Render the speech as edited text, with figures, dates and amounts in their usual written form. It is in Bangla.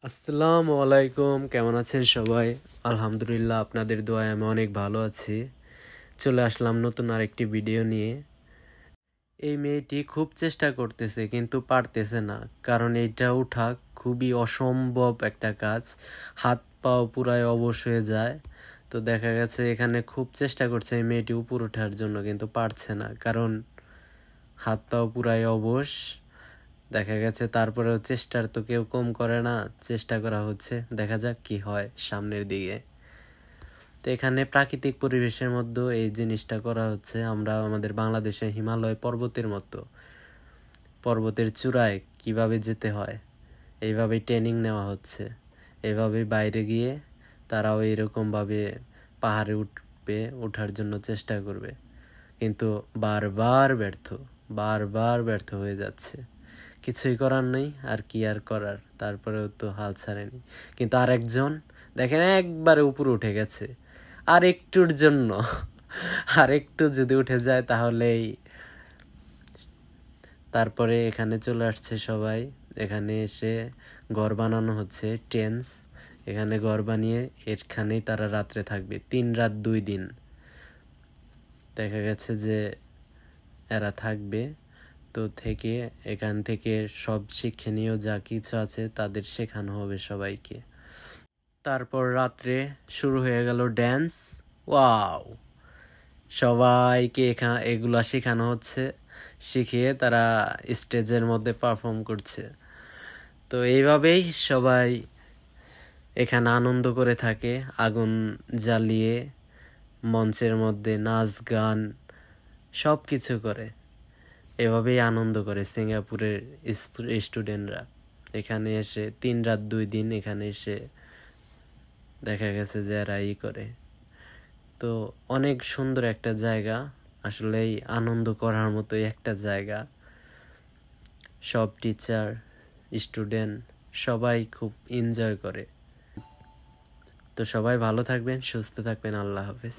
আসসালামু আলাইকুম, কেমন আছেন সবাই? আলহামদুলিল্লাহ, আপনাদের দোয়ায় আমি অনেক ভালো আছি। চলে আসলাম নতুন আরেকটি ভিডিও নিয়ে। এই মেয়েটি খুব চেষ্টা করতেছে কিন্তু পারতেছে না, কারণ এইটা ওঠা খুবই অসম্ভব একটা কাজ। হাত পাও পুরাই অবশ হয়ে যায়। তো দেখা গেছে এখানে খুব চেষ্টা করছে এই মেয়েটি উপর ওঠার জন্য, কিন্তু পারছে না, কারণ হাত পাও পুরাই অবশ। দেখা গেছে তারপরেও চেষ্টার তো কেউ কম করে না, চেষ্টা করা হচ্ছে, দেখা যাক কি হয় সামনের দিকে। তো এখানে প্রাকৃতিক পরিবেশের মধ্যে এই জিনিসটা করা হচ্ছে। আমরা আমাদের বাংলাদেশে হিমালয় পর্বতের মতো পর্বতের চূড়ায় কিভাবে যেতে হয় এইভাবেই ট্রেনিং নেওয়া হচ্ছে। এইভাবেই বাইরে গিয়ে তারাও এরকমভাবে পাহাড়ে ওঠার জন্য চেষ্টা করবে, কিন্তু বারবার ব্যর্থ হয়ে যাচ্ছে। কিছুই করার নেই, আর কি আর করার, তারপরেও তো হাল ছাড়েনি। কিন্তু আরেকজন দেখেন একবারে উপরে উঠে গেছে, আর একটুর জন্য আর একটু যদি উঠে যায় তাহলেই। তারপরে এখানে চলে আসছে সবাই। এখানে এসে ঘর বানানো হচ্ছে, টেন্স। এখানে ঘর বানিয়ে এখানেই তারা রাত্রে থাকবে, 3 রাত 2 দিন। দেখা গেছে যে এরা থাকবে। তো থেকে এখান থেকে সব শিক্ষণীয় যা কিছু আছে তাদের শেখানো হবে সবাইকে। তারপর রাত্রে শুরু হয়ে গেল ড্যান্স। ওয়াও! সবাইকে এগুলা শেখানো হচ্ছে, শিখিয়ে তারা স্টেজের মধ্যে পারফর্ম করছে। তো এইভাবেই সবাই এখানে আনন্দ করে থাকে, আগুন জ্বালিয়ে মঞ্চের মধ্যে নাচ গান সব কিছু করে। এভাবেই আনন্দ করে সিঙ্গাপুরের স্টুডেন্টরা। এখানে এসে 3 রাত 2 দিন এখানে এসে দেখা গেছে যে এরা করে। তো অনেক সুন্দর একটা জায়গা, আসলেই আনন্দ করার মতোই একটা জায়গা। সব টিচার, স্টুডেন্ট সবাই খুব এনজয় করে। তো সবাই ভালো থাকবেন, সুস্থ থাকবেন। আল্লাহ হাফেজ।